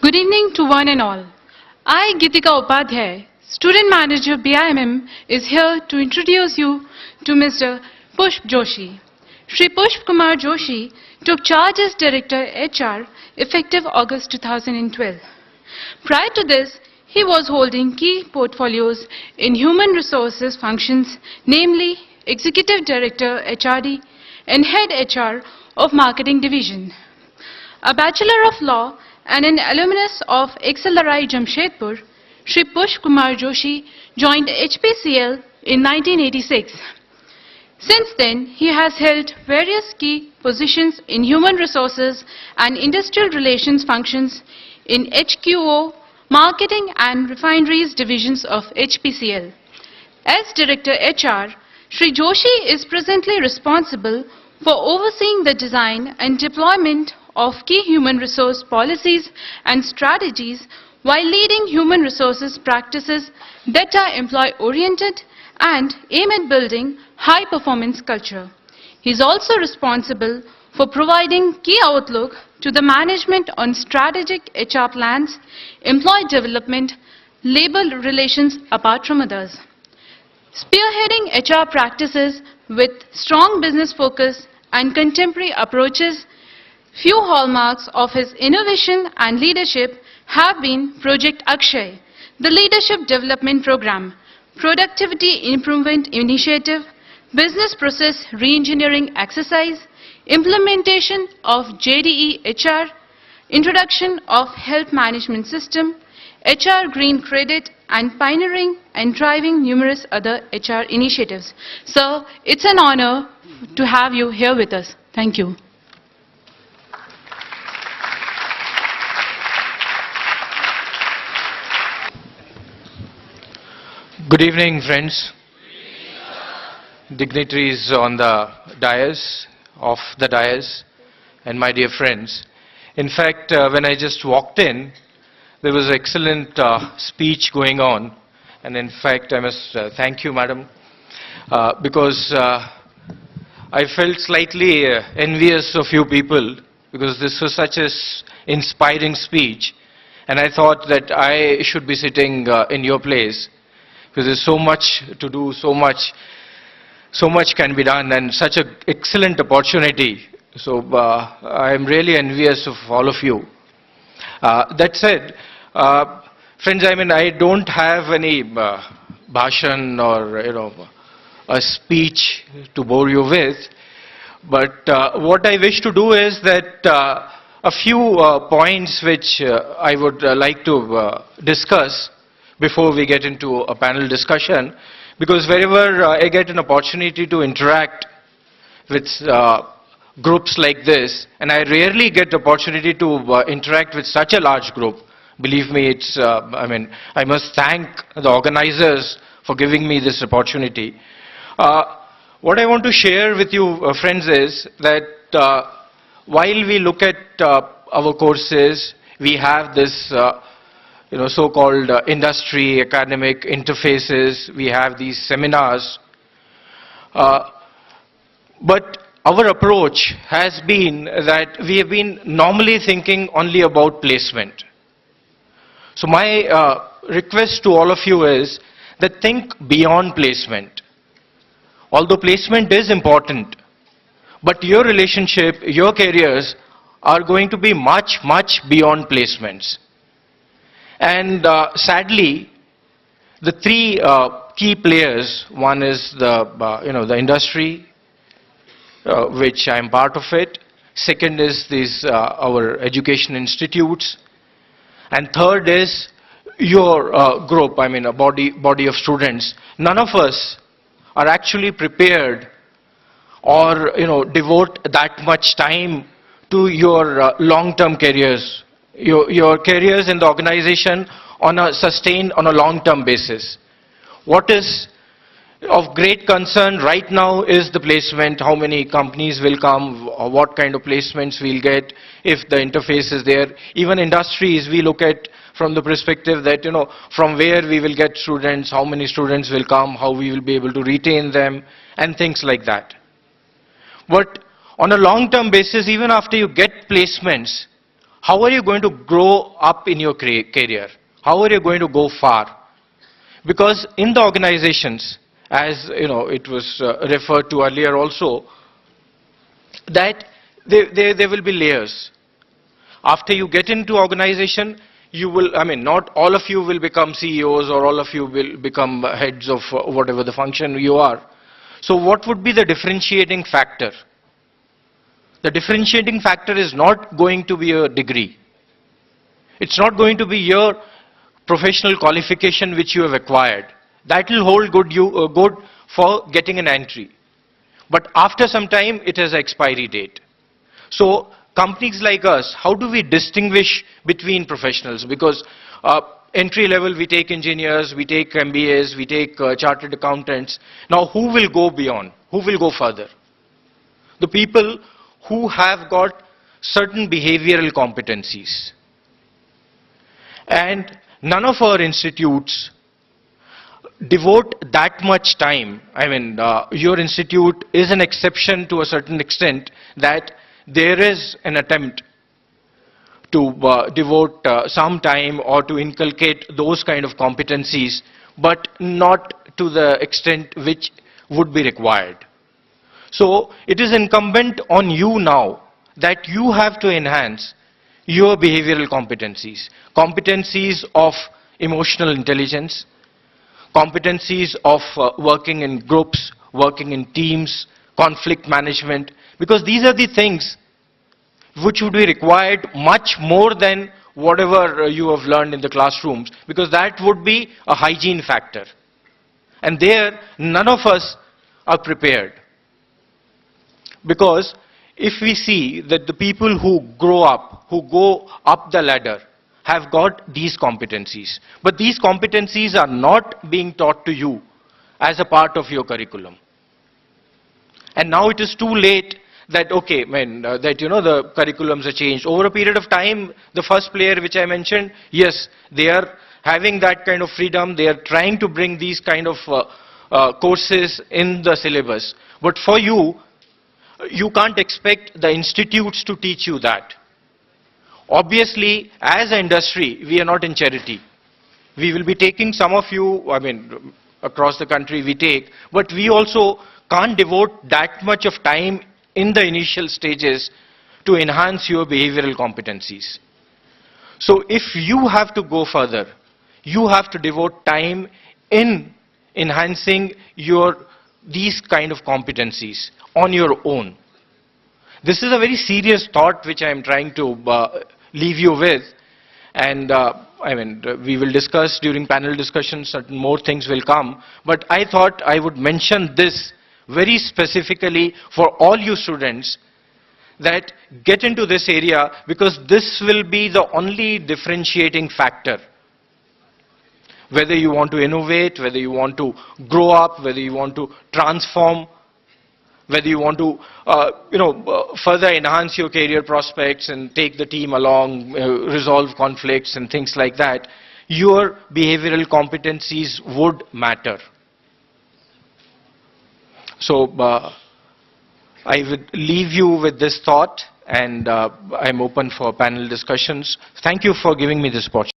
Good evening to one and all. I, Gitika Upadhyay, Student Manager BIMM, is here to introduce you to Mr. Pushp Joshi. Shri Pushp Kumar Joshi took charge as Director HR effective August 2012. Prior to this, he was holding key portfolios in human resources functions, namely Executive Director HRD and Head HR of Marketing Division. A Bachelor of Law and an alumnus of XLRI Jamshedpur, Shri Pushp Kumar Joshi joined HPCL in 1986. Since then, he has held various key positions in human resources and industrial relations functions in HQO, marketing and refineries divisions of HPCL. As Director HR, Shri Joshi is presently responsible for overseeing the design and deployment of key human resource policies and strategies while leading human resources practices that are employee-oriented and aim at building high-performance culture. He is also responsible for providing key outlook to the management on strategic HR plans, employee development, labor relations apart from others. Spearheading HR practices with strong business focus and contemporary approaches, few hallmarks of his innovation and leadership have been Project Akshay, the Leadership Development Program, Productivity Improvement Initiative, Business Process Reengineering Exercise, implementation of JDE HR, introduction of Health Management System, HR Green Credit, and pioneering and driving numerous other HR initiatives. So, it's an honor to have you here with us. Thank you. Good evening, friends. Dignitaries on the dais, off the dais, and my dear friends. In fact, when I just walked in, there was an excellent speech going on. And in fact, I must thank you, madam, because I felt slightly envious of you people, because this was such an inspiring speech. And I thought that I should be sitting in your place, because there's so much to do, so much can be done, and such an excellent opportunity. So I'm really envious of all of you. That said, friends, I don't have any bhashan or a speech to bore you with, but what I wish to do is that a few points which I would like to discuss before we get into a panel discussion, because wherever I get an opportunity to interact with groups like this, and I rarely get the opportunity to interact with such a large group. Believe me, it's, I must thank the organizers for giving me this opportunity. What I want to share with you, friends, is that while we look at our courses, we have this so-called industry, academic interfaces, we have these seminars. But our approach has been that we have been normally thinking only about placement. So my request to all of you is that think beyond placement. Although placement is important, but your relationship, your careers are going to be much, much beyond placements. And sadly, the three key players, one is the industry, which I am part of it. Second is our education institutes. And third is your group, a body of students. None of us are actually prepared or devote that much time to your long-term careers. Your careers in the organization on a long-term basis. What is of great concern right now is the placement, how many companies will come, what kind of placements we'll get, if the interface is there. Even industries, we look at from the perspective that, from where we will get students, how many students will come, how we will be able to retain them, and things like that. But on a long-term basis, even after you get placements, how are you going to grow up in your career? How are you going to go far? Because in the organizations, as you know, it was referred to earlier also, that there will be layers. After you get into organization, you will, I mean, not all of you will become CEOs or all of you will become heads of whatever the function you are. So what would be the differentiating factor? The differentiating factor is not going to be a degree. It's not going to be your professional qualification which you have acquired. That will hold good for getting an entry. But after some time, it has expiry date. So companies like us, how do we distinguish between professionals? Because entry level, we take engineers, we take MBAs, we take chartered accountants. Now, who will go beyond? Who will go further? The people who have got certain behavioral competencies. And none of our institutes devote that much time. I mean, your institute is an exception to a certain extent that there is an attempt to devote some time or to inculcate those kind of competencies, but not to the extent which would be required. So it is incumbent on you now that you have to enhance your behavioral competencies, competencies of emotional intelligence, competencies of working in groups, working in teams, conflict management, because these are the things which would be required much more than whatever you have learned in the classrooms, because that would be a hygiene factor. And there, none of us are prepared. Because if we see that the people who grow up, who go up the ladder, have got these competencies. But these competencies are not being taught to you as a part of your curriculum. And now it is too late that, okay, that, you know, the curriculums are changed. Over a period of time, the first player which I mentioned, yes, they are having that kind of freedom. They are trying to bring these kind of courses in the syllabus. But for you, you can't expect the institutes to teach you that. Obviously, as an industry, we are not in charity. We will be taking some of you, I mean, across the country we take, but we also can't devote that much of time in the initial stages to enhance your behavioral competencies. So if you have to go further, you have to devote time in enhancing these kind of competencies on your own. This is a very serious thought which I am trying to leave you with, and we will discuss during panel discussions, certain more things will come, but I thought I would mention this very specifically for all you students, that get into this area, because this will be the only differentiating factor. Whether you want to innovate, whether you want to grow up, whether you want to transform, whether you want to further enhance your career prospects and take the team along, resolve conflicts and things like that, your behavioral competencies would matter. So I would leave you with this thought, and I'm open for panel discussions. Thank you for giving me this opportunity.